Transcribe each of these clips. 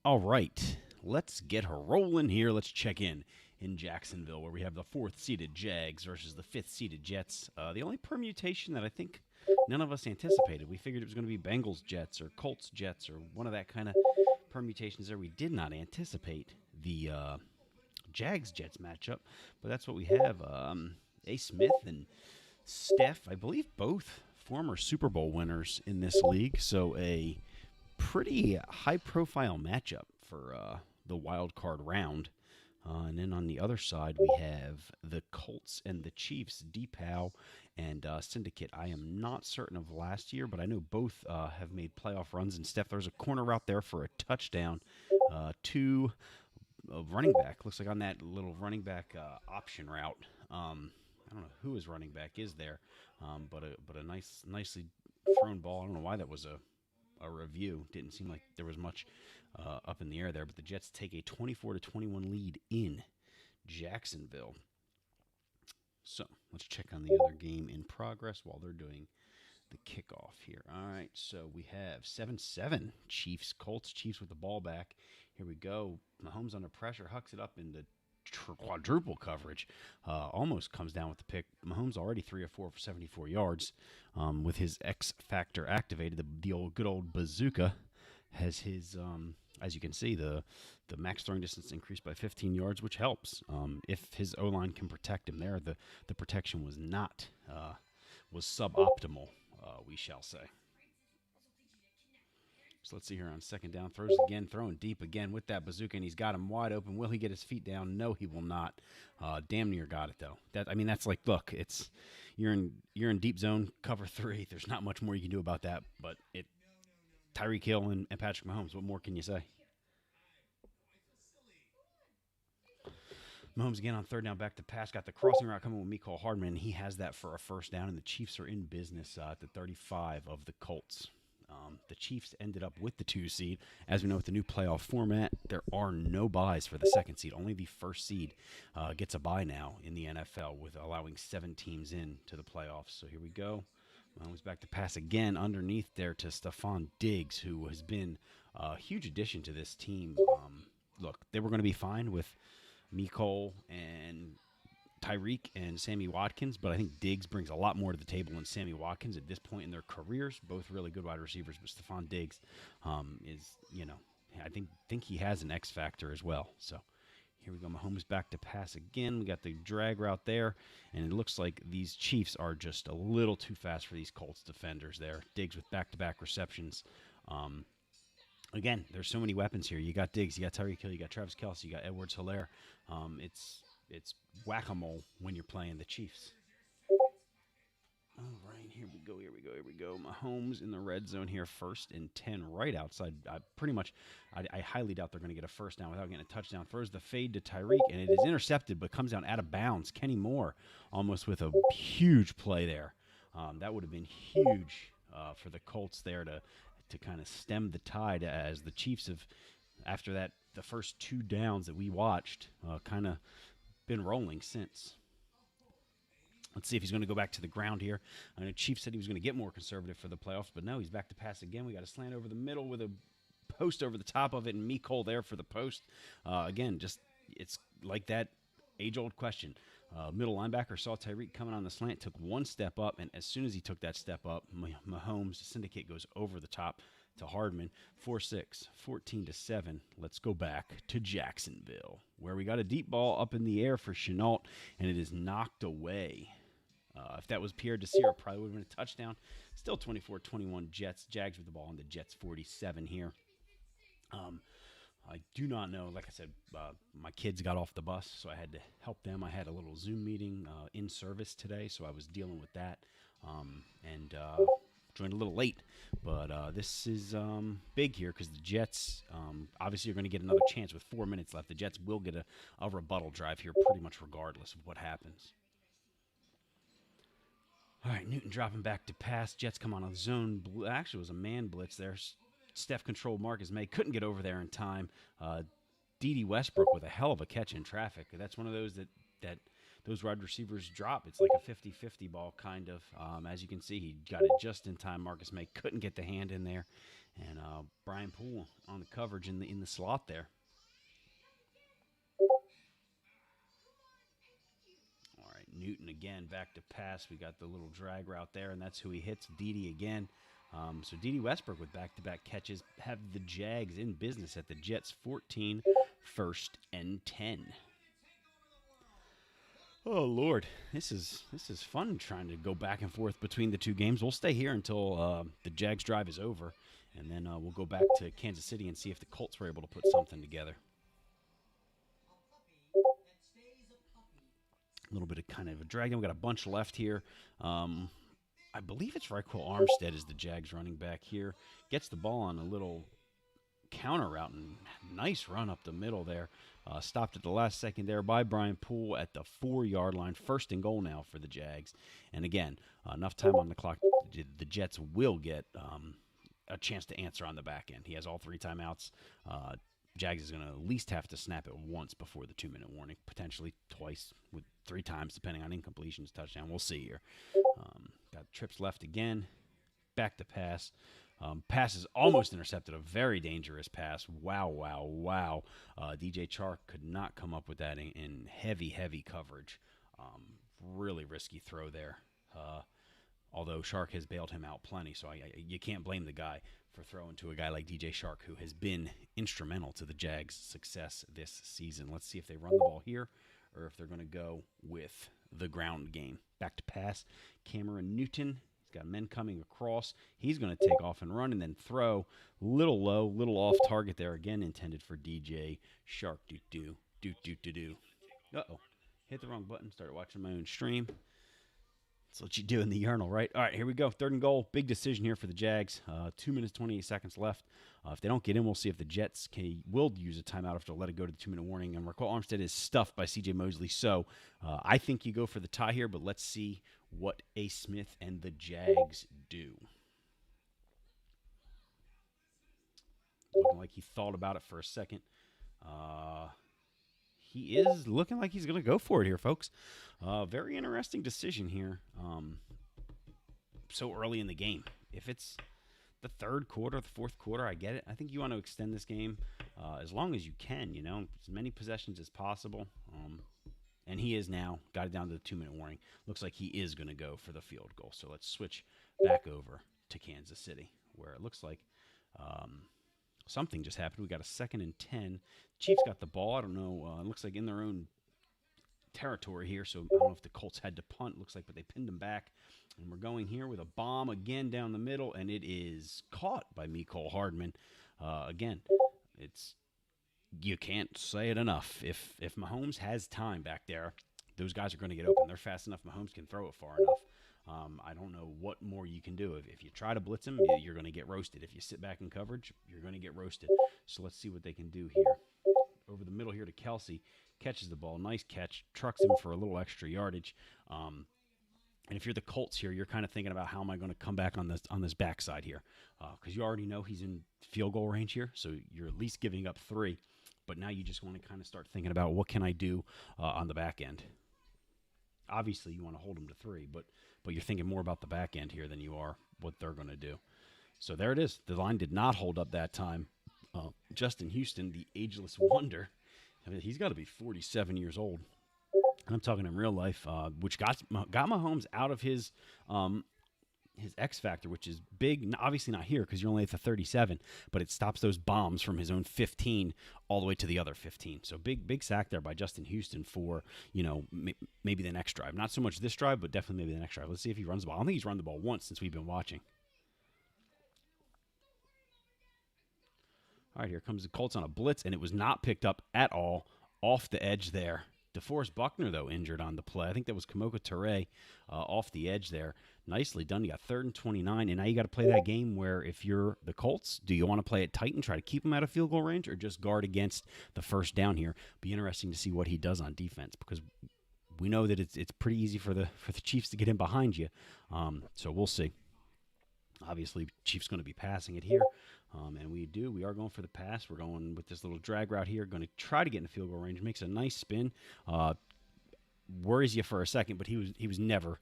All right, let's get her rolling here. Let's check in Jacksonville, where we have the fourth-seeded Jags versus the fifth-seeded Jets. The only permutation that I think none of us anticipated. We figured it was going to be Bengals Jets or Colts Jets or one of that kind of permutations there. We did not anticipate the Jags Jets matchup, but that's what we have. A. Smith and Steph, I believe, both former Super Bowl winners in this league, so a pretty high profile matchup for the wild card round. And then on the other side, we have the Colts and the Chiefs, DPOW and Syndicate. I am not certain of last year, but I know both have made playoff runs. And Steph, there's a corner route there for a touchdown to a running back. Looks like on that little running back option route. I don't know who his running back is there, but a nicely thrown ball. I don't know why that was a review. Didn't seem like there was much up in the air there, but the Jets take a 24-21 lead in Jacksonville. So let's check on the other game in progress while they're doing the kickoff here. All right, so we have 7-7 Chiefs, Colts, Chiefs with the ball back. Here we go. Mahomes under pressure, hucks it up into quadruple coverage. Almost comes down with the pick. Mahomes already 3 of 4 for 74 yards with his X factor activated. The old good old bazooka has his, as you can see, the max throwing distance increased by 15 yards, which helps. If his O-line can protect him there, the protection was not, was suboptimal, we shall say. So let's see here on second down. Throws again, throwing deep again with that bazooka, and he's got him wide open. Will he get his feet down? No, he will not. Damn near got it though. That's like, look, it's you're in deep zone cover 3. There's not much more you can do about that. But Tyreek Hill and Patrick Mahomes. What more can you say? Mahomes again on third down, back to pass. Got the crossing route coming with Mecole Hardman. He has that for a first down, and the Chiefs are in business at the 35 of the Colts. The Chiefs ended up with the 2 seed. As we know, with the new playoff format, there are no buys for the second seed. Only the first seed gets a bye now in the NFL, with allowing 7 teams in to the playoffs. So here we go. Mahomes back to pass again underneath there to Stephon Diggs, who has been a huge addition to this team. Look, they were going to be fine with Mecole and Tyreek and Sammy Watkins, but I think Diggs brings a lot more to the table than Sammy Watkins at this point in their careers. Both really good wide receivers, but Stephon Diggs is, I think he has an X factor as well. So here we go. Mahomes back to pass again. We got the drag route there, and it looks like these Chiefs are just a little too fast for these Colts defenders there. Diggs with back-to-back receptions. Again, there's so many weapons here. You got Diggs, you got Tyreek Hill, you got Travis Kelce, you got Edwards-Helaire. It's whack-a-mole when you're playing the Chiefs. All right, here we go. Mahomes in the red zone here, 1st and 10, right outside. I highly doubt they're going to get a first down without getting a touchdown. Throws the fade to Tyreek, and it is intercepted, but comes down out of bounds. Kenny Moore almost with a huge play there. That would have been huge for the Colts there to kind of stem the tide, as the Chiefs have, after that, the first 2 downs that we watched, kind of been rolling since. Let's see if he's going to go back to the ground here. I know Chief said he was going to get more conservative for the playoffs, but no, he's back to pass again. We got a slant over the middle with a post over the top of it, and Mecole there for the post. Again, it's like that age-old question. Middle linebacker saw Tyreek coming on the slant, took 1 step up, and as soon as he took that step up, Mahomes, Syndicate, goes over the top to Hardman. 4-6, 14-7. Let's go back to Jacksonville, where we got a deep ball up in the air for Shenault, and it is knocked away. If that was Pierre Desir, probably would have been a touchdown. Still 24-21 Jets. Jags with the ball on the Jets 47 here. I do not know. Like I said, my kids got off the bus, so I had to help them. I had a little Zoom meeting in service today, so I was dealing with that. And joined a little late. But this is big here because the Jets obviously are going to get another chance with 4 minutes left. The Jets will get a rebuttal drive here pretty much regardless of what happens. All right, Newton dropping back to pass. Jets come on a zone. Actually, it was a man blitz there. Steph controlled Marcus May. Couldn't get over there in time. D.D. Westbrook with a hell of a catch in traffic. That's one of those that those wide receivers drop. It's like a 50-50 ball, kind of. As you can see, he got it just in time. Marcus May couldn't get the hand in there. And Brian Poole on the coverage in the slot there. All right, Newton again, back to pass. We got the little drag route there, and that's who he hits, Dede again. So Dede Westbrook with back-to-back catches have the Jags in business at the Jets 14, 1st and 10. Oh Lord, this is fun trying to go back and forth between the two games. We'll stay here until the Jags drive is over, and then we'll go back to Kansas City and see if the Colts were able to put something together. A little bit of kind of a drag. We got a bunch left here. I believe it's Raquel Armstead is the Jags running back here. Gets the ball on a little counter route and nice run up the middle there. Stopped at the last second there by Brian Poole at the 4-yard line. 1st and goal now for the Jags. And again, enough time on the clock. The Jets will get a chance to answer on the back end. He has all 3 timeouts. Jags is going to at least have to snap it once before the 2-minute warning, potentially twice, with 3 times depending on incompletions, touchdown. We'll see here. Got trips left again. Back to pass. Pass is almost intercepted. A very dangerous pass. Wow. DJ Chark could not come up with that in heavy coverage. Really risky throw there. Although Chark has bailed him out plenty, so you can't blame the guy for throwing to a guy like DJ Chark, who has been instrumental to the Jags' success this season. Let's see if they run the ball here or if they're going to go with the ground game. Back to pass. Cameron Newton. He's got men coming across. He's going to take off and run and then throw. Little low, little off target there. Again, intended for DJ Chark. Do. Uh-oh. Hit the wrong button. Started watching my own stream. That's what you do in the urinal, right? All right, here we go. 3rd and goal. Big decision here for the Jags. 2 minutes, 28 seconds left. If they don't get in, we'll see if the Jets will use a timeout after let it go to the 2-minute warning. And Raquel Armstead is stuffed by C.J. Mosley. So I think you go for the tie here, but let's see what A. Smith and the Jags do. Looking like he thought about it for a second. He is looking like he's going to go for it here, folks. Very interesting decision here so early in the game. If it's the 3rd quarter, the 4th quarter, I get it. I think you want to extend this game as long as you can, as many possessions as possible. And he is now got it down to the 2-minute warning. Looks like he is going to go for the field goal. So let's switch back over to Kansas City, where it looks like something just happened. We got a 2nd and 10. Chiefs got the ball. I don't know. It looks like in their own territory here. So I don't know if the Colts had to punt. Looks like, but they pinned them back. And we're going here with a bomb again down the middle, and it is caught by Mecole Hardman. Again, you can't say it enough. If Mahomes has time back there, those guys are going to get open. They're fast enough. Mahomes can throw it far enough. I don't know what more you can do. If you try to blitz him, you're going to get roasted. If you sit back in coverage, you're going to get roasted. So let's see what they can do here. Over the middle here to Kelsey. Catches the ball. Nice catch. Trucks him for a little extra yardage. And if you're the Colts here, you're kind of thinking about how am I going to come back on this backside here? Because you already know he's in field goal range here, so you're at least giving up 3. But now you just want to kind of start thinking about what can I do on the back end. Obviously, you want to hold him to 3, but you're thinking more about the back end here than you are what they're going to do. So there it is. The line did not hold up that time. Justin Houston, the ageless wonder, I mean, he's got to be 47 years old. And I'm talking in real life, which got Mahomes out of his X factor, which is big. Obviously not here because you're only at the 37, but it stops those bombs from his own 15 all the way to the other 15. So big sack there by Justin Houston for maybe the next drive. Not so much this drive, but definitely maybe the next drive. Let's see if he runs the ball. I don't think he's run the ball once since we've been watching. All right, here comes the Colts on a blitz, and it was not picked up at all off the edge there. DeForest Buckner, though, injured on the play. I think that was Kamoka Toure off the edge there. Nicely done. You got 3rd and 29, and now you got to play that game where if you're the Colts, do you want to play it tight and try to keep them out of field goal range or just guard against the first down here? Be interesting to see what he does on defense because we know that it's pretty easy for the Chiefs to get in behind you. So we'll see. Obviously, Chiefs going to be passing it here. And we are going for the pass. We're going with this little drag route here. Going to try to get in the field goal range. Makes a nice spin. worries you for a second, but he was never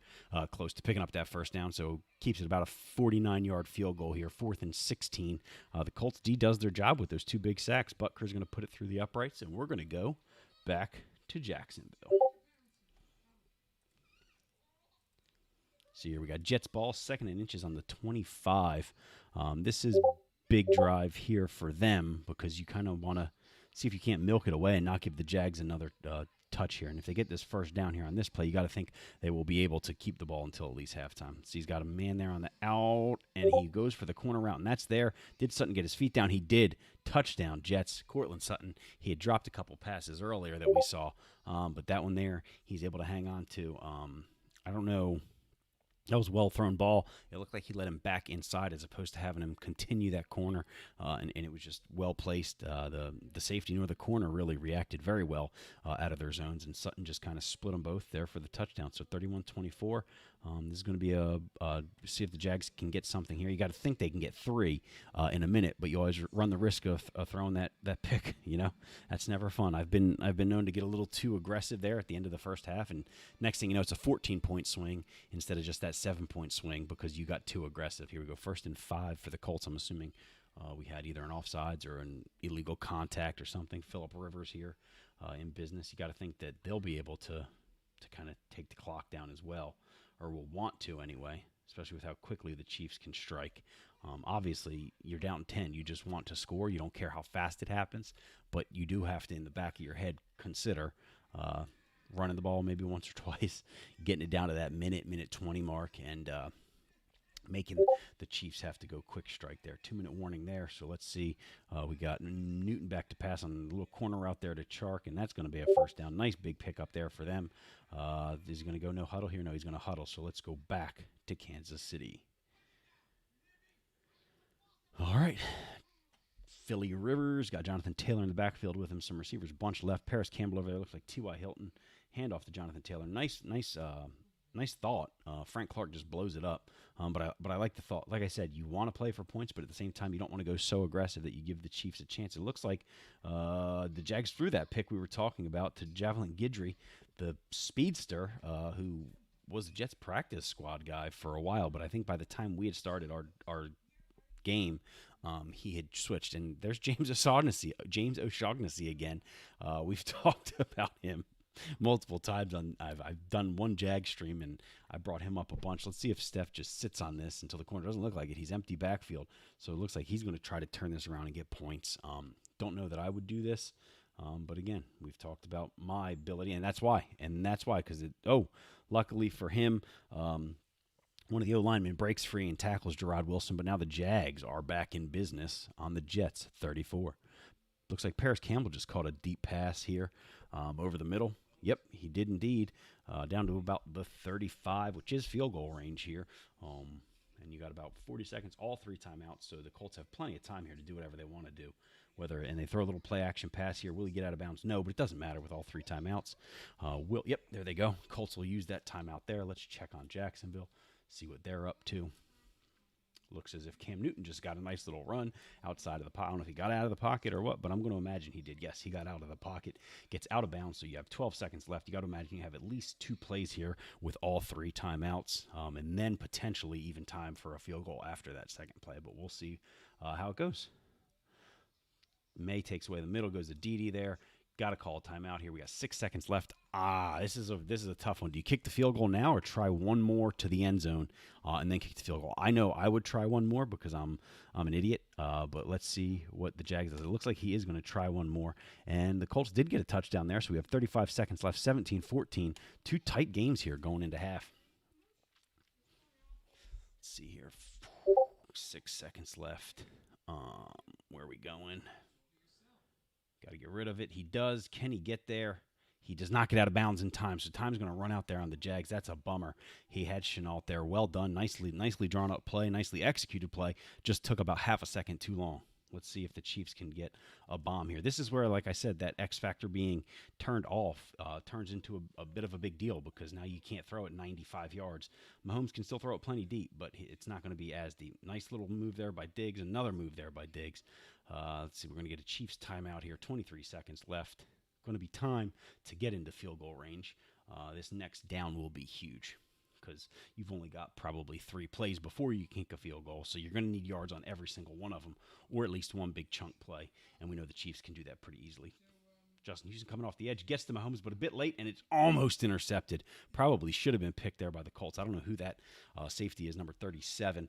close to picking up that first down. So keeps it about a 49-yard field goal here, 4th and 16. The Colts D does their job with those 2 big sacks. Butker's going to put it through the uprights, and we're going to go back to Jacksonville. So here we got Jets ball, 2nd and inches on the 25. This is big drive here for them because you kind of want to see if you can't milk it away and not give the Jags another touch here. And if they get this first down here on this play, you got to think they will be able to keep the ball until at least halftime. So he's got a man there on the out, and he goes for the corner route, and that's there. Did Sutton get his feet down? He did. Touchdown, Jets. Cortland Sutton. He had dropped a couple passes earlier that we saw, but that one there, he's able to hang on to. I don't know. That was a well-thrown ball. It looked like he let him back inside as opposed to having him continue that corner, and it was just well-placed. The safety nor the corner really reacted very well out of their zones, and Sutton just kind of split them both there for the touchdown. So 31-24. This is going to be see if the Jags can get something here. You got to think they can get 3 in a minute, but you always run the risk of throwing that pick. That's never fun. I've been known to get a little too aggressive there at the end of the first half, and next thing you know, it's a 14-point swing instead of just that 7-point swing because you got too aggressive. Here we go, 1st and 5 for the Colts. I'm assuming we had either an offsides or an illegal contact or something. Phillip Rivers here in business. You got to think that they'll be able to kind of take the clock down as well, or will want to anyway, especially with how quickly the Chiefs can strike. Obviously, you're down 10. You just want to score. You don't care how fast it happens, but you do have to, in the back of your head, consider running the ball maybe once or twice, getting it down to that minute 20 mark, and making the Chiefs have to go quick strike there. 2-minute warning there, so let's see. We got Newton back to pass on a little corner out there to Chark, and that's going to be a first down. Nice big pickup there for them. Is he going to go no huddle here? No, he's going to huddle, so let's go back to Kansas City. All right. Philly Rivers got Jonathan Taylor in the backfield with him. Some receivers bunched left. Paris Campbell over there looks like T.Y. Hilton. Handoff to Jonathan Taylor. Nice thought. Frank Clark just blows it up. But I like the thought. Like I said, you want to play for points, but at the same time, you don't want to go so aggressive that you give the Chiefs a chance. It looks like the Jags threw that pick we were talking about to Javelin Guidry, the speedster, who was the Jets practice squad guy for a while. But I think by the time we had started our game, he had switched. And there's James O'Shaughnessy again. We've talked about him multiple times. I've done one Jag stream, and I brought him up a bunch. Let's see if Steph just sits on this until the corner. Doesn't look like it. He's empty backfield, so it looks like he's going to try to turn this around and get points. Don't know that I would do this, but again, we've talked about my ability, and that's why. Because luckily for him, one of the O-linemen breaks free and tackles Gerard Wilson, but now the Jags are back in business on the Jets 34. Looks like Paris Campbell just caught a deep pass here over the middle. Yep, he did indeed. Down to about the 35, which is field goal range here. And you got about 40 seconds, all 3 timeouts, so the Colts have plenty of time here to do whatever they want to do. And they throw a little play action pass here. Will he get out of bounds? No, but it doesn't matter with all 3 timeouts. Yep, there they go. Colts will use that timeout there. Let's check on Jacksonville, see what they're up to. Looks as if Cam Newton just got a nice little run outside of the pocket. I don't know if he got out of the pocket or what, but I'm going to imagine he did. Yes, he got out of the pocket, gets out of bounds, so you have 12 seconds left. You got to imagine you have at least 2 plays here with all 3 timeouts, and then potentially even time for a field goal after that second play, but we'll see how it goes. May takes away the middle, goes to Dede there. Got to call a timeout here. We got 6 seconds left. This is a tough one. Do you kick the field goal now or try one more to the end zone and then kick the field goal? I know I would try one more because I'm an idiot. But let's see what the Jags does. It looks like he is going to try one more. And the Colts did get a touchdown there, so we have 35 seconds left. 17-14. 2 tight games here going into half. Let's see here. 6 seconds left. Where are we going? Got to get rid of it. He does. Can he get there? He does not get out of bounds in time, so time's going to run out there on the Jags. That's a bummer. He had Chenault there. Well done. Nicely drawn up play, nicely executed play. Just took about half a second too long. Let's see if the Chiefs can get a bomb here. This is where, like I said, that X factor being turned off turns into a bit of a big deal because now you can't throw it 95 yards. Mahomes can still throw it plenty deep, but it's not going to be as deep. Nice little move there by Diggs. Another move there by Diggs. Let's see. We're going to get a Chiefs timeout here. 23 seconds left. Going to be time to get into field goal range. this next down will be huge because you've only got probably 3 plays before you kick a field goal. So you're going to need yards on every single one of them, or at least one big chunk play. And we know the Chiefs can do that pretty easily. Justin Houston coming off the edge, gets to Mahomes, but a bit late, and it's almost intercepted. Probably should have been picked there by the Colts. I don't know who that safety is, number 37,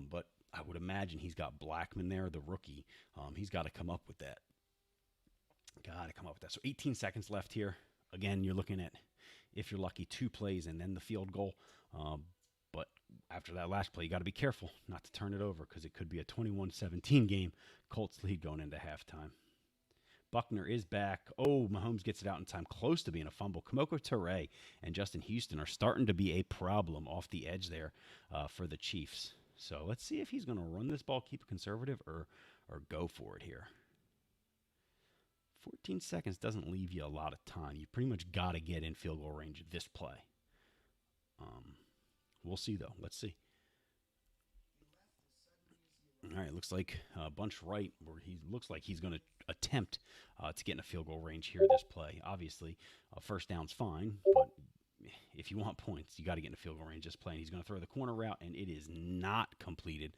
but I would imagine he's got Blackman there, the rookie. He's got to come up with that. So 18 seconds left here. Again, you're looking at, if you're lucky, 2 plays and then the field goal. But after that last play, you got to be careful not to turn it over because it could be a 21-17 game. Colts lead going into halftime. Buckner is back. Oh, Mahomes gets it out in time, close to being a fumble. Kamoko Toure and Justin Houston are starting to be a problem off the edge there for the Chiefs. So let's see if he's going to run this ball, keep it conservative, or go for it here. 14 seconds doesn't leave you a lot of time. You pretty much got to get in field goal range of this play. We'll see, though. Let's see. All right, looks like bunch right, where he looks like he's going to attempt to get in a field goal range here this play. Obviously, first down's fine, but if you want points, you got to get in a field goal range this play. And he's going to throw the corner route, and it is not completed.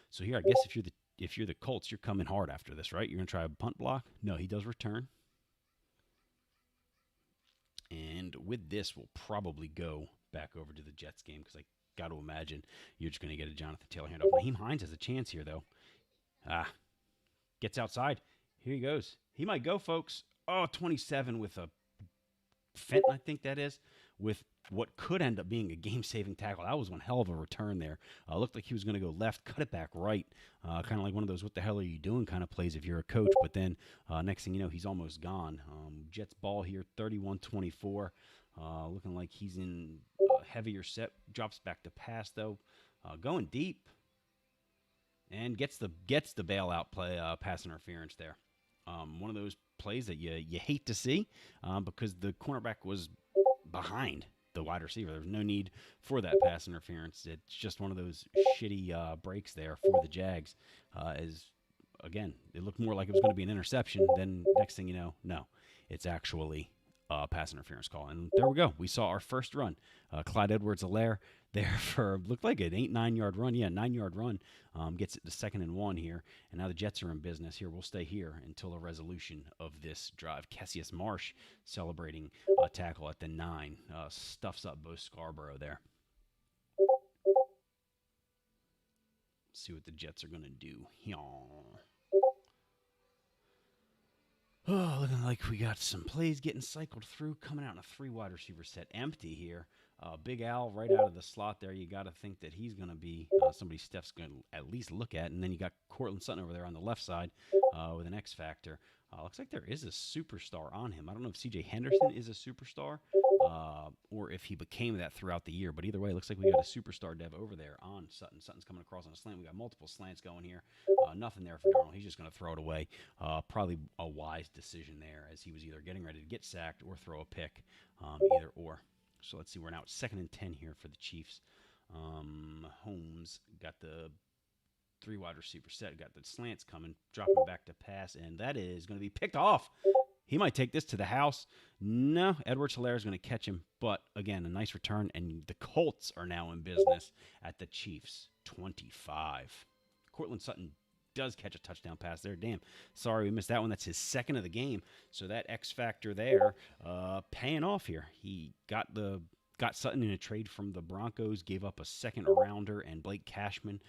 So here, I guess if you're the Colts, you're coming hard after this, right? You're going to try a punt block? No, he does return. And with this, we'll probably go back over to the Jets game because I got to imagine you're just going to get a Jonathan Taylor handoff. Naheem Hines has a chance here, though. Gets outside. Here he goes. He might go, folks. Oh, 27 with a Fenton, I think that is, with what could end up being a game-saving tackle. That was one hell of a return there. Looked like he was going to go left, cut it back right, kind of like one of those what the hell are you doing kind of plays if you're a coach. But then next thing you know, he's almost gone. Jets ball here, 31-24. Looking like he's in a heavier set. Drops back to pass, though. Going deep. And gets the bailout play, pass interference there. One of those plays that you hate to see because the cornerback was behind the wide receiver. There's no need for that pass interference. It's just one of those shitty breaks there for the Jags. Again, it looked more like it was going to be an interception. Then next thing you know, no, it's actually pass interference call. And there we go. We saw our first run. Clyde Edwards-Helaire there for, looked like an 9-yard run. Yeah, 9-yard run. Gets it to 2nd and 1 here. And now the Jets are in business here. We'll stay here until a resolution of this drive. Cassius Marsh celebrating a tackle at the 9. Stuffs up Bo Scarborough there. See what the Jets are going to do. Oh, looking like we got some plays getting cycled through, coming out in a 3 wide receiver set. Empty here. Big Al right out of the slot there. You got to think that he's going to be somebody Steph's going to at least look at. And then you got Cortland Sutton over there on the left side with an X factor. Looks like there is a superstar on him. I don't know if C.J. Henderson is a superstar or if he became that throughout the year. But either way, it looks like we got a superstar dev over there on Sutton. Sutton's coming across on a slant. We got multiple slants going here. Nothing there for Darnold. He's just going to throw it away. Probably a wise decision there as he was either getting ready to get sacked or throw a pick, either or. So let's see. We're now at 2nd and 10 here for the Chiefs. Holmes got the 3 wide receiver set. Got the slants coming, dropping back to pass, and that is going to be picked off. He might take this to the house. No, Edwards-Helaire is going to catch him. But, again, a nice return, and the Colts are now in business at the Chiefs' 25. Cortland Sutton does catch a touchdown pass there. Damn, sorry we missed that one. That's his 2nd of the game. So that X factor there paying off here. He got Sutton in a trade from the Broncos, gave up a 2nd rounder and Blake Cashman.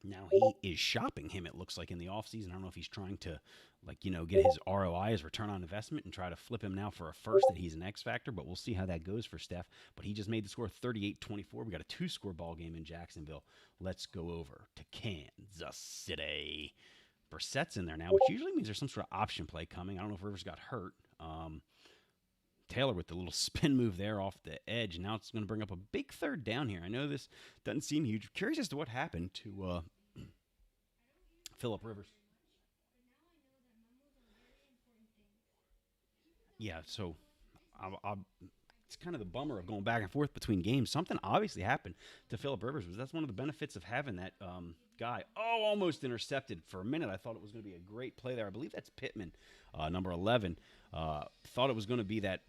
Now he is shopping him, it looks like, in the offseason. I don't know if he's trying to, get his ROI, his return on investment, and try to flip him now for a first that he's an X factor, but we'll see how that goes for Steph. But he just made the score 38-24. We got a 2-score ball game in Jacksonville. Let's go over to Kansas City. Brissett's in there now, which usually means there's some sort of option play coming. I don't know if Rivers got hurt. Taylor with the little spin move there off the edge. Now it's going to bring up a big 3rd down here. I know this doesn't seem huge. Curious as to what happened to Phillip Rivers. Yeah, so it's kind of the bummer of going back and forth between games. Something obviously happened to Phillip Rivers. That's one of the benefits of having that guy. Oh, almost intercepted. For a minute, I thought it was going to be a great play there. I believe that's Pittman, number 11. Thought it was going to be that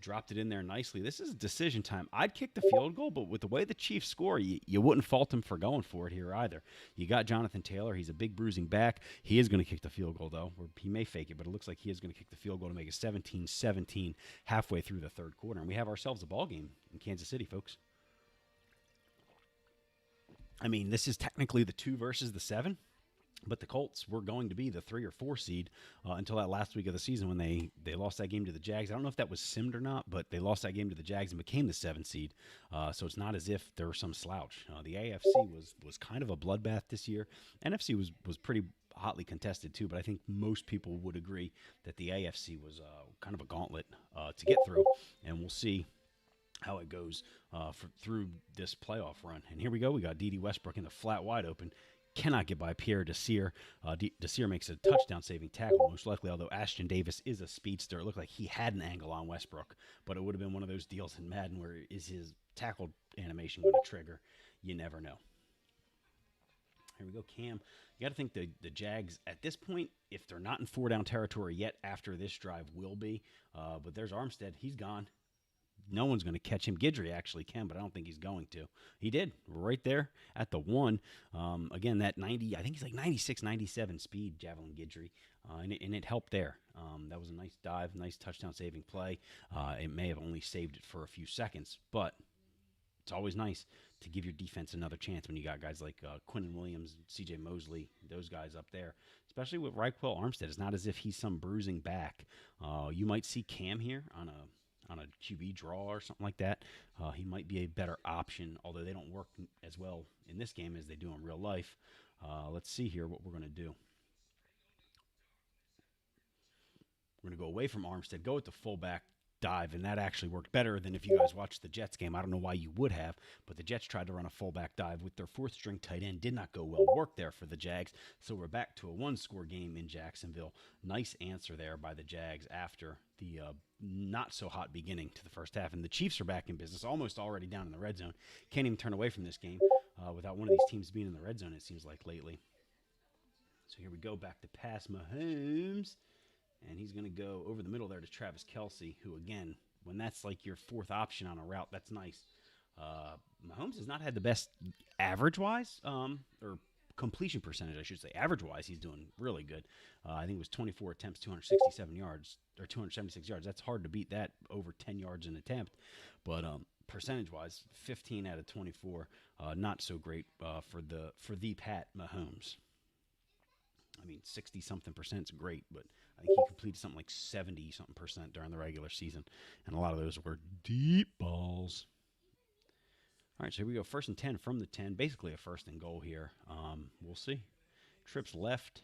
dropped it in there nicely. This is decision time. I'd kick the field goal, but with the way the Chiefs score, you wouldn't fault him for going for it here either. You got Jonathan Taylor. He's a big bruising back. He is going to kick the field goal, though. Or he may fake it, but it looks like he is going to kick the field goal to make it 17-17 halfway through the third quarter. And we have ourselves a ball game in Kansas City, folks. I mean, this is technically the 2 versus the 7. But the Colts were going to be the 3 or 4 seed until that last week of the season when they lost that game to the Jags. I don't know if that was simmed or not, but they lost that game to the Jags and became the 7 seed. So it's not as if there was some slouch. The AFC was kind of a bloodbath this year. NFC was pretty hotly contested too, but I think most people would agree that the AFC was kind of a gauntlet to get through, and we'll see how it goes through this playoff run. And here we go. We got D.D. Westbrook in the flat wide open. Cannot get by Pierre Desir. Desir makes a touchdown-saving tackle, most likely, although Ashton Davis is a speedster. It looked like he had an angle on Westbrook, but it would have been one of those deals in Madden where is his tackle animation going to trigger? You never know. Here we go, Cam. You got to think the Jags, at this point, if they're not in 4-down territory yet, after this drive will be. But there's Armstead. He's gone. No one's going to catch him. Guidry actually can, but I don't think he's going to. He did right there at the 1. Again, that 90, I think he's like 96, 97 speed, Javelin Guidry, and it helped there. That was a nice dive, nice touchdown-saving play. It may have only saved it for a few seconds, but it's always nice to give your defense another chance when you got guys like Quinnen Williams, C.J. Mosley, those guys up there, especially with Raquel Armstead. It's not as if he's some bruising back. You might see Cam here on a QB draw or something like that. He might be a better option, although they don't work as well in this game as they do in real life. Let's see here what we're going to do. We're going to go away from Armstead, go with the fullback dive, and that actually worked better than if you guys watched the Jets game. I don't know why you would have, but the Jets tried to run a fullback dive with their 4th-string tight end. Did not go well. Worked there for the Jags, so we're back to a 1-score game in Jacksonville. Nice answer there by the Jags after the not-so-hot beginning to the first half, and the Chiefs are back in business, almost already down in the red zone. Can't even turn away from this game without one of these teams being in the red zone, it seems like, lately. So here we go, back to pass Mahomes. And he's going to go over the middle there to Travis Kelce, who, again, when that's like your 4th option on a route, that's nice. Mahomes has not had the best average-wise, or completion percentage, I should say. Average-wise, he's doing really good. I think it was 24 attempts, 267 yards, or 276 yards. That's hard to beat that over 10 yards an attempt. But percentage-wise, 15 out of 24, not so great for the Pat Mahomes. I mean, 60-something percent is great, but I think he completed something like 70-something percent during the regular season, and a lot of those were deep balls. All right, so here we go. 1st and 10 from the 10, basically a 1st and goal here. We'll see. Trips left.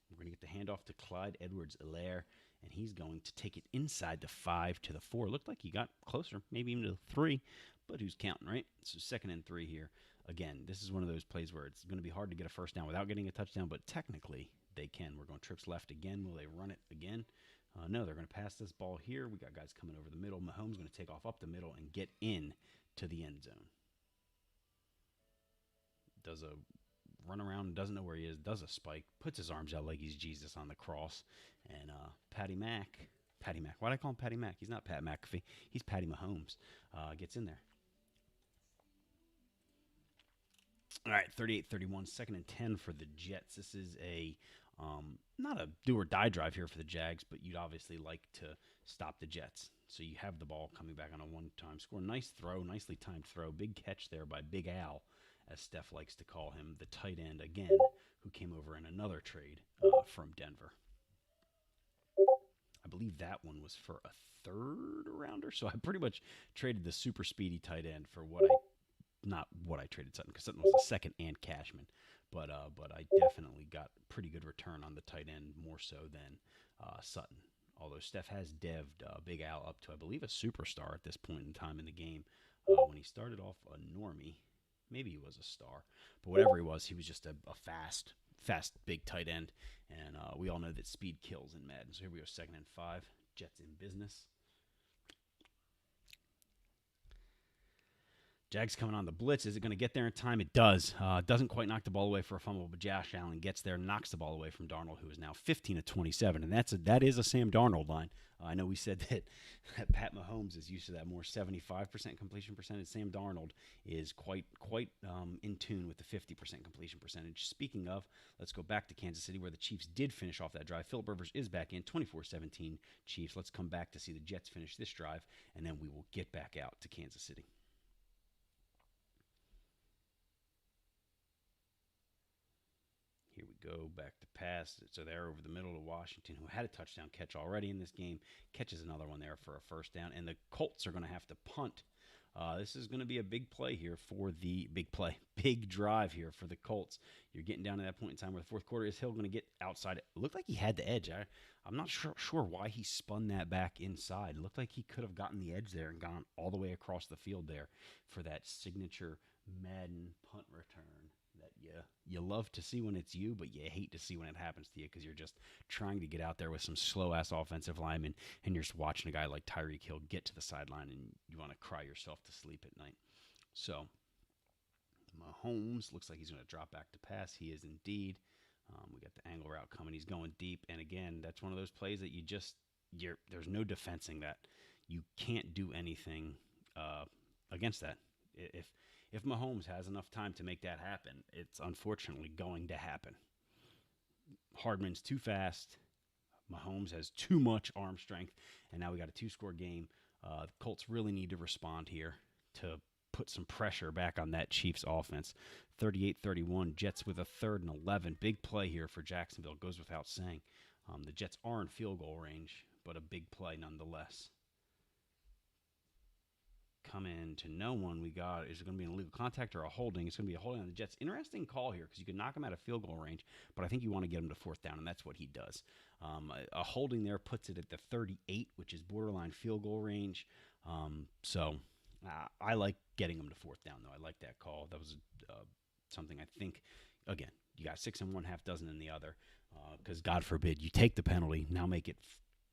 We're going to get the handoff to Clyde Edwards-Helaire, and he's going to take it inside the 5 to the 4. Looked like he got closer, maybe even to the 3, but who's counting, right? So 2nd and 3 here. Again, this is one of those plays where it's going to be hard to get a 1st down without getting a touchdown, but technically they can. We're going trips left again. Will they run it again? No, they're going to pass this ball here. We got guys coming over the middle. Mahomes going to take off up the middle and get in to the end zone. Does a run around, doesn't know where he is, does a spike, puts his arms out like he's Jesus on the cross, and Patty Mac, why do I call him Patty Mac? He's not Pat McAfee. He's Patty Mahomes. Gets in there. All right, 38-31, 2nd and 10 for the Jets. This is not a do-or-die drive here for the Jags, but you'd obviously like to stop the Jets. So you have the ball coming back on a one-time score. Nice throw, nicely timed throw. Big catch there by Big Al, as Steph likes to call him, the tight end again, who came over in another trade from Denver. I believe that one was for a 3rd rounder, so I pretty much traded the super speedy tight end for not what I traded Sutton, because Sutton was a 2nd and Cashman, but I definitely got pretty good return on the tight end, more so than Sutton. Although Steph has devved Big Al up to, I believe, a superstar at this point in time in the game. When he started off a normie, maybe he was a star, but whatever he was just a fast, big tight end, and we all know that speed kills in Madden. So here we go, 2nd and 5, Jets in business. Jags coming on the blitz. Is it going to get there in time? It does. Doesn't quite knock the ball away for a fumble, but Josh Allen gets there, knocks the ball away from Darnold, who is now 15 of 27, and that is a Sam Darnold line. I know we said that Pat Mahomes is used to that more 75% completion percentage. Sam Darnold is quite in tune with the 50% completion percentage. Speaking of, let's go back to Kansas City, where the Chiefs did finish off that drive. Philip Rivers is back in, 24-17 Chiefs. Let's come back to see the Jets finish this drive, and then we will get back out to Kansas City. Here we go, back to pass. So they're over the middle to Washington, who had a touchdown catch already in this game, catches another one there for a first down, and the Colts are going to have to punt. This is going to be a big play here for the big drive here for the Colts. You're getting down to that point in time where the fourth quarter. Is Hill going to get outside? It looked like he had the edge. I'm not sure why he spun that back inside. It looked like he could have gotten the edge there and gone all the way across the field there for that signature Madden punt return that you love to see when it's you, but you hate to see when it happens to you because you're just trying to get out there with some slow-ass offensive linemen, and you're just watching a guy like Tyreek Hill get to the sideline, and you want to cry yourself to sleep at night. So Mahomes looks like he's going to drop back to pass. He is indeed. We got the angle route coming. He's going deep, and again, that's one of those plays that there's no defensing that. You can't do anything against that. If Mahomes has enough time to make that happen, it's unfortunately going to happen. Hardman's too fast. Mahomes has too much arm strength, and now we got a two-score game. The Colts really need to respond here to put some pressure back on that Chiefs offense. 38-31, Jets with a 3rd and 11. Big play here for Jacksonville, goes without saying. The Jets are in field goal range, but a big play nonetheless. Come in to no one. We got, is it going to be an illegal contact or a holding? It's going to be a holding on the Jets. Interesting call here because you can knock him out of field goal range, but I think you want to get him to 4th down, and that's what he does. A holding there puts it at the 38, which is borderline field goal range. So I like getting him to 4th down, though. I like that call. That was something I think, again, you got 6 in one, half dozen in the other, because God forbid you take the penalty, now make it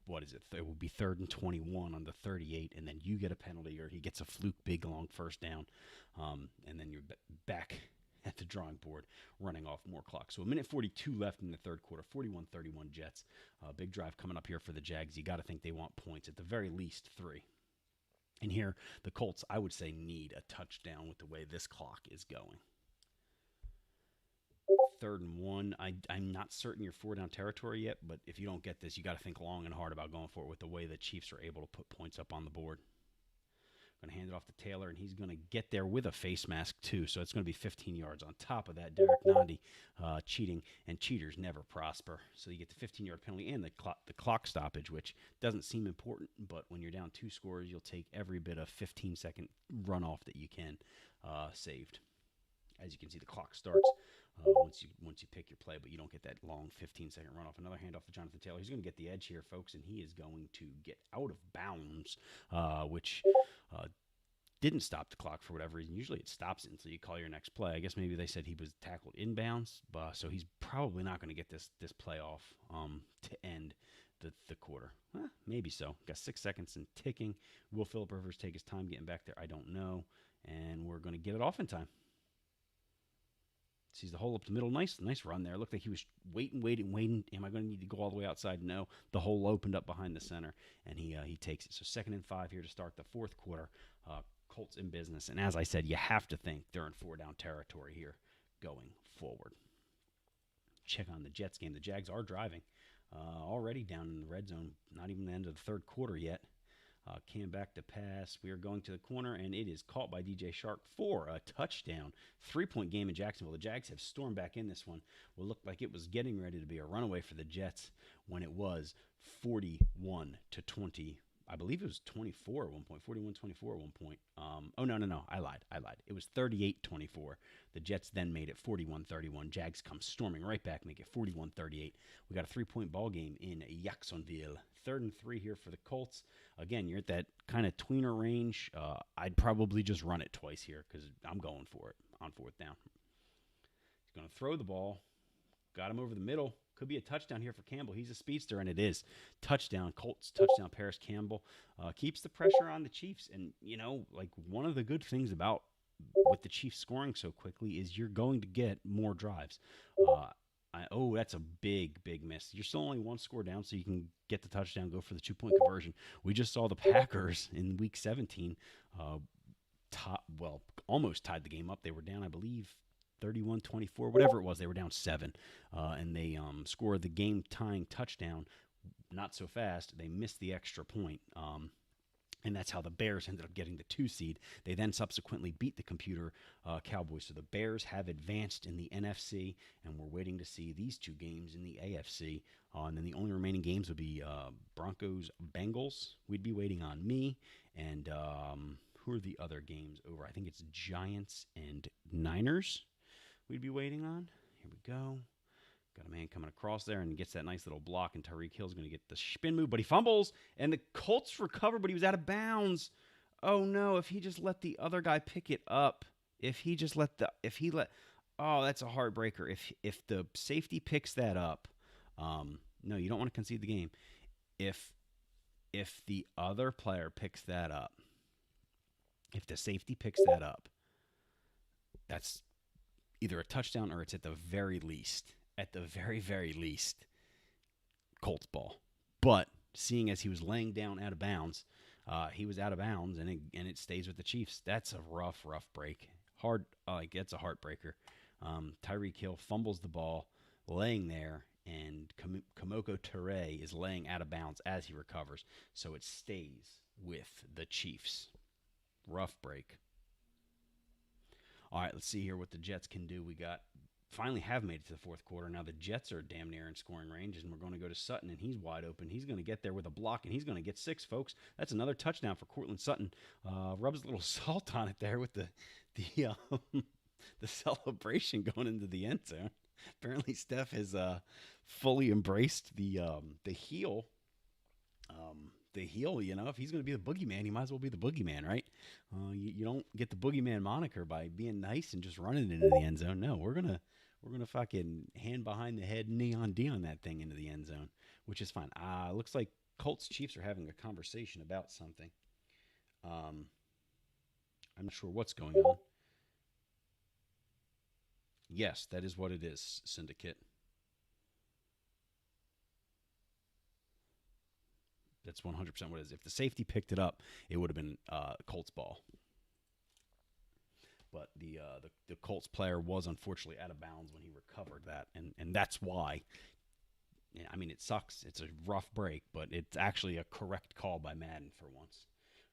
what is it? It will be 3rd and 21 on the 38, and then you get a penalty or he gets a fluke big long first down, and then you're back at the drawing board running off more clock. So a minute 42 left in the third quarter, 41-31 Jets. Big drive coming up here for the Jags. You got to think they want points, at the very least 3. And here, the Colts, I would say, need a touchdown with the way this clock is going. 3rd and 1. I'm not certain you're 4-down territory yet, but if you don't get this, you got to think long and hard about going for it with the way the Chiefs are able to put points up on the board. Going to hand it off to Taylor, and he's going to get there with a face mask, too, so it's going to be 15 yards. On top of that, Derek Nandi cheating, and cheaters never prosper. So you get the 15-yard penalty and the clock stoppage, which doesn't seem important, but when you're down 2 scores, you'll take every bit of 15-second runoff that you can saved. As you can see, the clock starts once you pick your play, but you don't get that long 15-second runoff. Another handoff to Jonathan Taylor. He's going to get the edge here, folks, and he is going to get out of bounds, which didn't stop the clock for whatever reason. Usually it stops it until you call your next play. I guess maybe they said he was tackled inbounds, so he's probably not going to get this play off to end the quarter. Maybe so. Got 6 seconds and ticking. Will Philip Rivers take his time getting back there? I don't know. And we're going to get it off in time. Sees the hole up the middle. Nice run there. Looked like he was waiting. Am I going to need to go all the way outside? No. The hole opened up behind the center, and he takes it. So 2nd and 5 here to start the fourth quarter. Colts in business. And as I said, you have to think they're in 4-down territory here going forward. Check on the Jets game. The Jags are driving. Already down in the red zone. Not even the end of the third quarter yet. Cam back to pass. We are going to the corner, and it is caught by DJ Shark for a touchdown. 3-point game in Jacksonville. The Jags have stormed back in this one. What looked like it was getting ready to be a runaway for the Jets when it was 41-20. I believe it was 24 at one point, 41-24 at one point. No. I lied. It was 38-24. The Jets then made it 41-31. Jags come storming right back, make it 41-38. We got a 3-point ball game in Jacksonville. 3rd and 3 here for the Colts. Again, you're at that kind of tweener range. I'd probably just run it twice here because I'm going for it on 4th down. He's going to throw the ball. Got him over the middle. Could be a touchdown here for Campbell. He's a speedster, and it is. Touchdown, Colts touchdown. Paris Campbell keeps the pressure on the Chiefs. And, like one of the good things about with the Chiefs scoring so quickly is you're going to get more drives. That's a big miss. You're still only one score down, so you can get the touchdown, go for the 2-point conversion. We just saw the Packers in Week 17, almost tied the game up. They were down, I believe, 31-24, whatever it was. They were down 7, and they scored the game-tying touchdown. Not so fast. They missed the extra point. And that's how the Bears ended up getting the 2 seed. They then subsequently beat the computer Cowboys. So the Bears have advanced in the NFC, and we're waiting to see these 2 games in the AFC. And then the only remaining games would be Broncos-Bengals. We'd be waiting on me. And who are the other games over? I think it's Giants and Niners we'd be waiting on. Here we go. Got a man coming across there and gets that nice little block, and Tyreek Hill's going to get the spin move, but he fumbles, and the Colts recover, but he was out of bounds. Oh, no, if he just let the other guy pick it up, oh, that's a heartbreaker. If the safety picks that up, no, you don't want to concede the game. If the other player picks that up, if the safety picks that up, that's either a touchdown or it's at the very least, Colts ball. But seeing as he was laying down out of bounds, he was out of bounds, and it stays with the Chiefs. That's a rough break. That's a heartbreaker. Tyreek Hill fumbles the ball, laying there, and Kamoko Toure is laying out of bounds as he recovers. So it stays with the Chiefs. Rough break. All right, let's see here what the Jets can do. We finally have made it to the fourth quarter. Now the Jets are damn near in scoring range, and we're going to go to Sutton, and he's wide open. He's going to get there with a block, and he's going to get 6, folks. That's another touchdown for Cortland Sutton. Rubs a little salt on it there with the celebration going into the end zone. Apparently Steph has fully embraced the heel. The heel, if he's going to be the boogeyman, he might as well be the boogeyman, right? You don't get the boogeyman moniker by being nice and just running into the end zone. No, we're gonna fucking hand behind the head neon D on that thing into the end zone, which is fine. Looks like Colts Chiefs are having a conversation about something. I'm not sure what's going on. Yes, that is what it is, Syndicate. That's 100% what it is. If the safety picked it up, it would have been Colts ball. But the Colts player was unfortunately out of bounds when he recovered that, and that's why. I mean, it sucks. It's a rough break, but it's actually a correct call by Madden for once.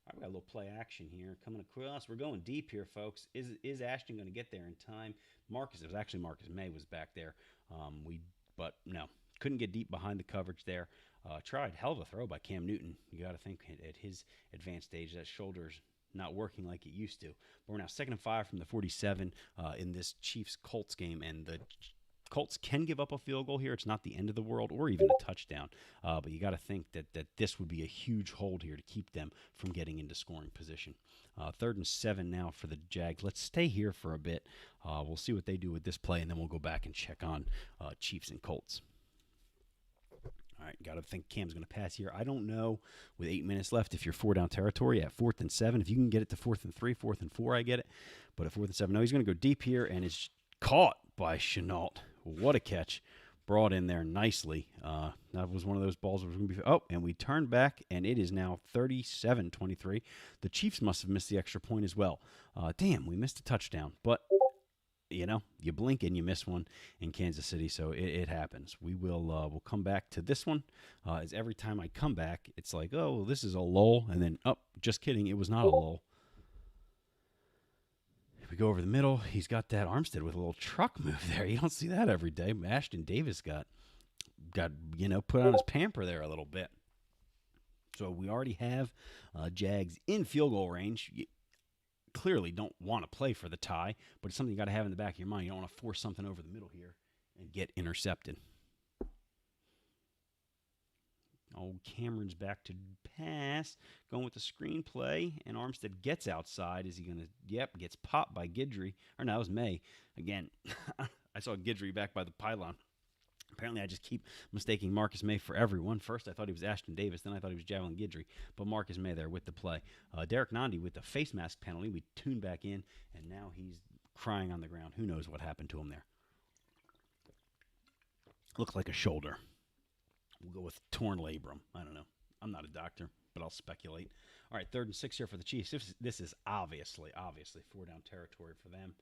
All right, we got a little play action here coming across. We're going deep here, folks. Is Ashton going to get there in time? It was actually Marcus May was back there. But no, couldn't get deep behind the coverage there. Tried hell of a throw by Cam Newton. You got to think at his advanced age, that shoulder's not working like it used to. But we're now 2nd and 5 from the 47 in this Chiefs-Colts game, and the Colts can give up a field goal here. It's not the end of the world or even a touchdown. But you got to think that this would be a huge hold here to keep them from getting into scoring position. 3rd and 7 now for the Jags. Let's stay here for a bit. We'll see what they do with this play, and then we'll go back and check on Chiefs and Colts. All right, got to think Cam's going to pass here. I don't know with 8 minutes left if you're 4 down territory at 4th and 7. If you can get it to 4th and 3, 4th and 4, I get it. But at 4th and 7, no, he's going to go deep here, and it's caught by Chenault. What a catch. Brought in there nicely. That was one of those balls that was going to be... Oh, and we turned back, and it is now 37-23. The Chiefs must have missed the extra point as well. Damn, we missed a touchdown. But, you blink and you miss one in Kansas City, so it happens. We'll come back to this one. As every time I come back, it's like, oh, this is a lull. And then, just kidding, it was not a lull. We go over the middle. He's got that Armstead with a little truck move there. You don't see that every day. Ashton Davis got put on his pamper there a little bit. So we already have Jags in field goal range. You clearly don't want to play for the tie, but it's something you got to have in the back of your mind. You don't want to force something over the middle here and get intercepted. Oh, Cameron's back to pass, going with the screenplay, and Armstead gets outside. Is he going to, gets popped by Guidry. Or no, it was May. Again, I saw Guidry back by the pylon. Apparently, I just keep mistaking Marcus May for everyone. First, I thought he was Ashton Davis. Then I thought he was Javelin Guidry. But Marcus May there with the play. Derek Nandi with the face mask penalty. We tuned back in, and now he's crying on the ground. Who knows what happened to him there? Looks like a shoulder. We'll go with torn labrum. I don't know. I'm not a doctor, but I'll speculate. All right, 3rd and 6 here for the Chiefs. This is obviously 4-down territory for them.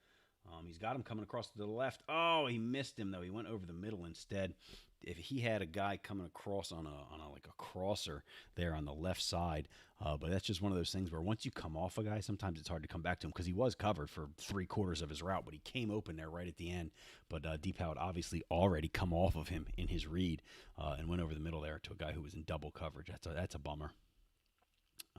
He's got him coming across to the left. Oh, he missed him though. He went over the middle instead. If he had a guy coming across on a like a crosser there on the left side, but that's just one of those things where once you come off a guy, sometimes it's hard to come back to him because he was covered for 3/4 of his route, but he came open there right at the end. But Deepow had obviously already come off of him in his read and went over the middle there to a guy who was in double coverage. That's a bummer.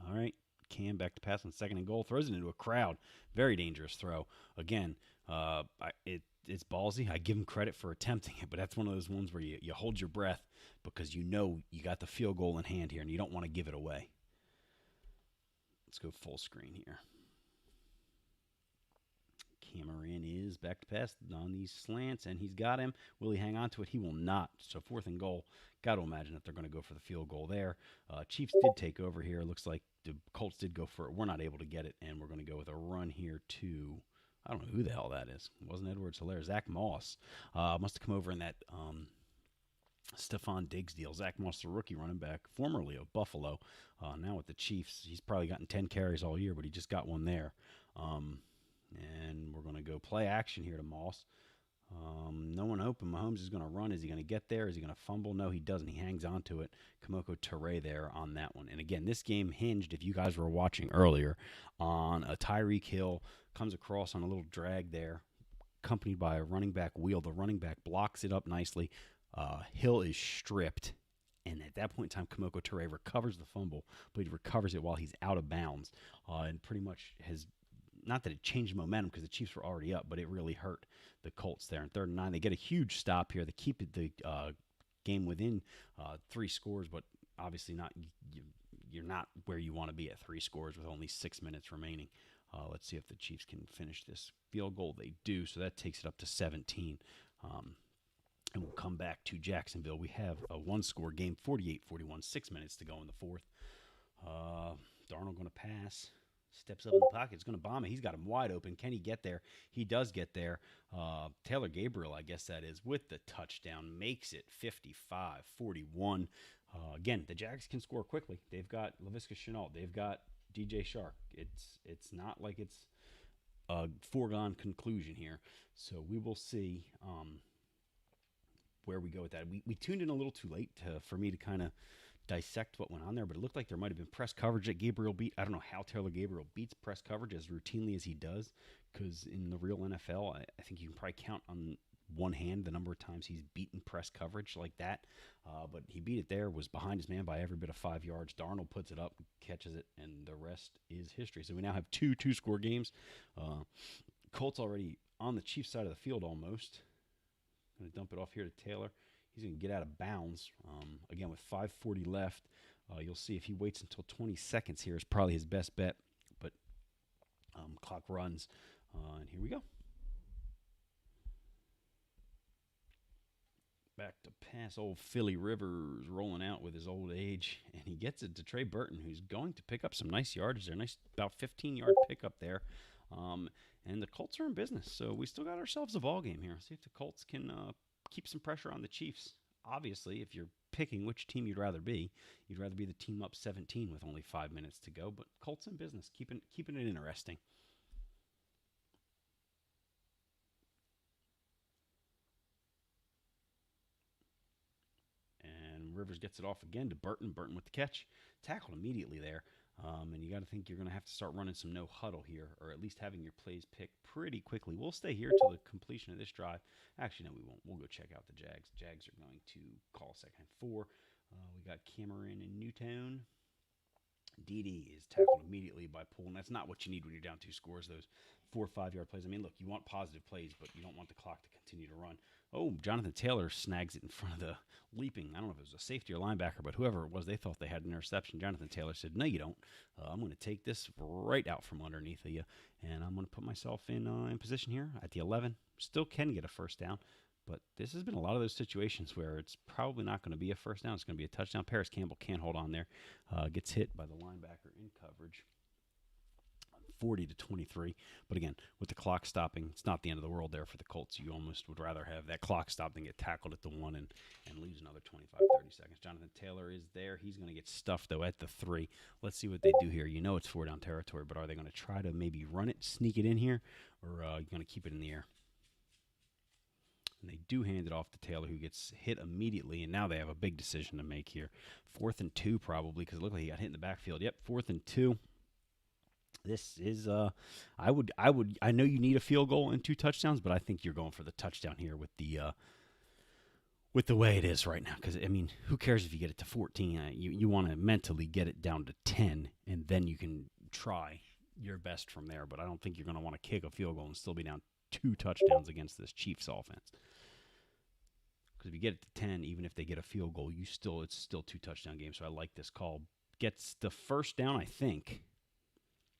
All right. Cam back to pass on 2nd and goal. Throws it into a crowd. Very dangerous throw. Again, it's ballsy. I give him credit for attempting it, but that's one of those ones where you hold your breath because you know you got the field goal in hand here and you don't want to give it away. Let's go full screen here. Cameron is back to pass on these slants, and he's got him. Will he hang on to it? He will not. So 4th and goal. Got to imagine that they're going to go for the field goal there. Chiefs did take over here. Looks like the Colts did go for it. We're not able to get it, and we're going to go with a run here to, I don't know who the hell that is. It wasn't Edwards Hilaire. Zach Moss must have come over in that Stephon Diggs deal. Zach Moss, the rookie running back, formerly of Buffalo. Now with the Chiefs. He's probably gotten 10 carries all year, but he just got one there. And we're going to go play action here to Moss. No one open. Mahomes is going to run. Is he going to get there? Is he going to fumble? No, he doesn't. He hangs on to it. Kamoko Toure there on that one. And again, this game hinged, if you guys were watching earlier, on a Tyreek Hill comes across on a little drag there, accompanied by a running back wheel. The running back blocks it up nicely. Hill is stripped. And at that point in time, Kamoko Toure recovers the fumble, but he recovers it while he's out of bounds. And pretty much has, not that it changed momentum because the Chiefs were already up, but it really hurt the Colts there. In 3rd and 9, they get a huge stop here. They keep the game within 3 scores, but obviously not. You're not where you want to be at 3 scores with only 6 minutes remaining. Let's see if the Chiefs can finish this field goal. They do, so that takes it up to 17. And we'll come back to Jacksonville. We have a 1-score game, 48-41, 6 minutes to go in the 4th. Darnold going to pass. Steps up in the pocket. He's going to bomb it. He's got him wide open. Can he get there? He does get there. Taylor Gabriel, I guess that is, with the touchdown, makes it 55-41. Again, the Jags can score quickly. They've got Laviska Shenault. They've got DJ Shark. It's not like it's a foregone conclusion here. So we will see where we go with that. We tuned in a little too late for me to kind of dissect what went on there, but it looked like there might have been press coverage that Gabriel beat. I don't know how Taylor Gabriel beats press coverage as routinely as he does, because in the real NFL, I think you can probably count on one hand the number of times he's beaten press coverage like that. But he beat it there, was behind his man by every bit of 5 yards. Darnold puts it up, catches it, and the rest is history. So we now have 2 two-score games. Colts already on the Chiefs side of the field almost. Going to dump it off here to Taylor. He's going to get out of bounds. Again, with 5:40 left, you'll see if he waits until 20 seconds here is probably his best bet. But clock runs, and here we go. Back to pass. Old Philly Rivers rolling out with his old age, and he gets it to Trey Burton, who's going to pick up some nice yardage there. Nice, about 15-yard pickup there. And the Colts are in business, so we still got ourselves a ball game here. See if the Colts can keep some pressure on the Chiefs. Obviously, if you're picking which team you'd rather be the team up 17 with only 5 minutes to go. But Colts in business, keeping it interesting. And Rivers gets it off again to Burton. Burton with the catch. Tackled immediately there. And you got to think you're going to have to start running some no huddle here, or at least having your plays picked pretty quickly. We'll stay here till the completion of this drive. Actually, no, we won't. We'll go check out the Jags. Jags are going to call second and 4. We got Cameron in Newtown. DD is tackled immediately by Poole, and that's not what you need when you're down 2 scores, those 4 or 5 yard plays. I mean, look, you want positive plays, but you don't want the clock to continue to run. Oh, Jonathan Taylor snags it in front of the leaping. I don't know if it was a safety or linebacker, but whoever it was, they thought they had an interception. Jonathan Taylor said, no, you don't. I'm going to take this right out from underneath of you, and I'm going to put myself in position here at the 11. Still can get a first down. But this has been a lot of those situations where it's probably not going to be a first down. It's going to be a touchdown. Paris Campbell can't hold on there. Gets hit by the linebacker in coverage. 40-23. But again, with the clock stopping, it's not the end of the world there for the Colts. You almost would rather have that clock stop than get tackled at the 1 and lose another 25, 30 seconds. Jonathan Taylor is there. He's going to get stuffed, though, at the 3. Let's see what they do here. You know it's 4-down territory, but are they going to try to maybe run it, sneak it in here, or are you going to keep it in the air? And they do hand it off to Taylor, who gets hit immediately, and now they have a big decision to make here. 4th and 2 probably, because it looked like he got hit in the backfield. Yep, 4th and 2. This is I know you need a field goal and 2 touchdowns, but I think you're going for the touchdown here with the way it is right now. Because I mean, who cares if you get it to 14? You want to mentally get it down to 10, and then you can try your best from there. But I don't think you're going to want to kick a field goal and still be down 2 touchdowns against this Chiefs offense. Because if you get it to 10, even if they get a field goal, it's still 2 touchdown games. So I like this call. Gets the first down, I think.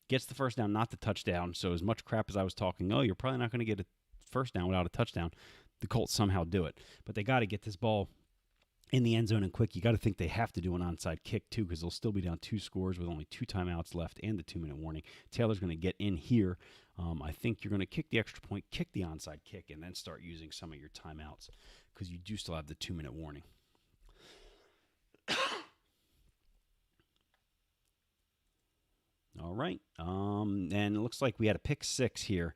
Gets the first down, not the touchdown. So as much crap as I was talking, you're probably not going to get a first down without a touchdown. The Colts somehow do it. But they got to get this ball in the end zone and quick. You got to think they have to do an onside kick, too, because they'll still be down 2 scores with only 2 timeouts left and the 2-minute warning. Taylor's going to get in here. I think you're going to kick the extra point, kick the onside kick, and then start using some of your timeouts because you do still have the 2-minute warning. All right. And it looks like we had a pick 6 here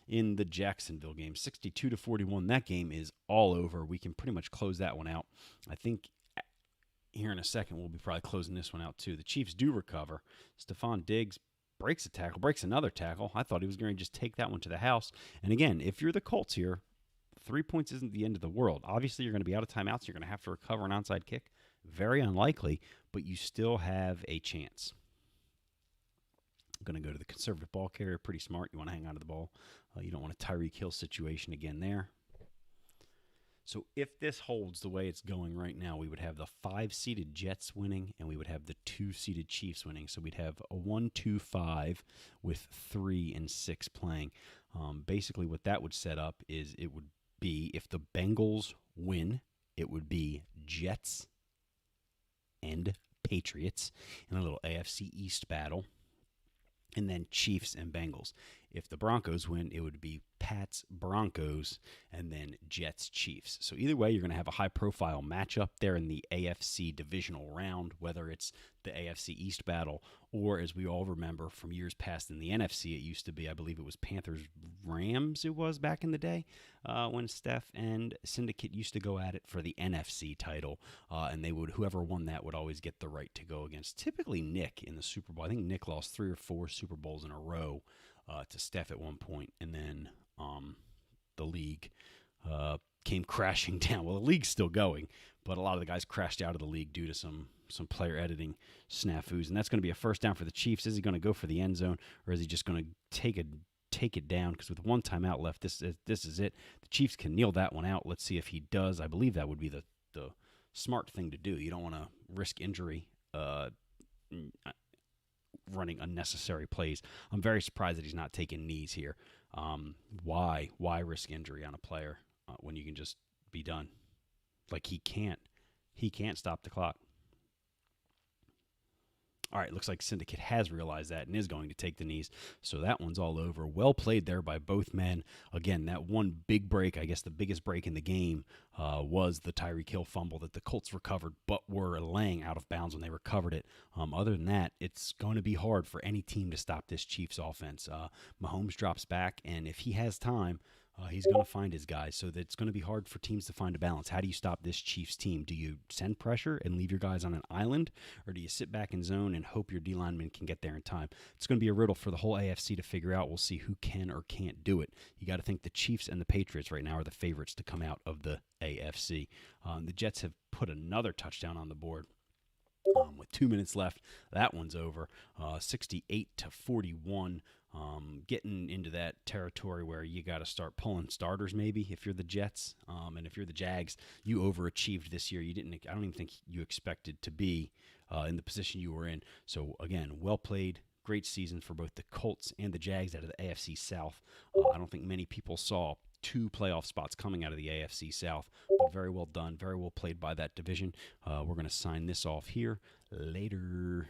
in the Jacksonville game, 62-41. That game is all over. We can pretty much close that one out. I think here in a second we'll be probably closing this one out too. The Chiefs do recover. Stephon Diggs breaks a tackle, breaks another tackle. I thought he was going to just take that one to the house. And again, if you're the Colts here, 3 points isn't the end of the world. Obviously, you're going to be out of timeouts. You're going to have to recover an onside kick. Very unlikely, but you still have a chance. Going to go to the conservative ball carrier. Pretty smart. You want to hang on to the ball. You don't want a Tyreek Hill situation again there. So if this holds the way it's going right now, we would have the 5-seeded Jets winning, and we would have the 2-seeded Chiefs winning. So we'd have a 1-2-5 with 3 and 6 playing. Basically, what that would set up is it would be, if the Bengals win, it would be Jets and Patriots in a little AFC East battle. And then Chiefs and Bengals. If the Broncos win, it would be Pats, Broncos, and then Jets, Chiefs. So either way, you're going to have a high-profile matchup there in the AFC divisional round, whether it's the AFC East battle or, as we all remember from years past in the NFC, it used to be, I believe it was Panthers-Rams it was back in the day when Steph and Syndicate used to go at it for the NFC title. And they would, whoever won that would always get the right to go against typically Nick in the Super Bowl. I think Nick lost 3 or 4 Super Bowls in a row to Steph at one point, and then the league came crashing down. Well, the league's still going, but a lot of the guys crashed out of the league due to some player editing snafus, and that's going to be a first down for the Chiefs. Is he going to go for the end zone, or is he just going to take it down? Because with 1 timeout left, this is it. The Chiefs can kneel that one out. Let's see if he does. I believe that would be the smart thing to do. You don't want to risk injury running unnecessary plays. I'm very surprised that he's not taking knees here. Why risk injury on a player when you can just be done? Like he can't stop the clock. All right, looks like Syndicate has realized that and is going to take the knees. So that one's all over. Well played there by both men. Again, that one big break, I guess the biggest break in the game, was the Tyreek Hill fumble that the Colts recovered, but were laying out of bounds when they recovered it. Other than that, it's going to be hard for any team to stop this Chiefs offense. Mahomes drops back, and if he has time, he's going to find his guys, so that it's going to be hard for teams to find a balance. How do you stop this Chiefs team? Do you send pressure and leave your guys on an island, or do you sit back in zone and hope your D linemen can get there in time? It's going to be a riddle for the whole AFC to figure out. We'll see who can or can't do it. You got to think the Chiefs and the Patriots right now are the favorites to come out of the AFC. The Jets have put another touchdown on the board. With 2 minutes left, that one's over. 68-41. Getting into that territory where you got to start pulling starters maybe if you're the Jets. And if you're the Jags, you overachieved this year. I don't even think you expected to be in the position you were in. So, again, well played. great season for both the Colts and the Jags out of the AFC South. I don't think many people saw 2 playoff spots coming out of the AFC South, but very well done, very well played by that division. We're going to sign this off here. Later.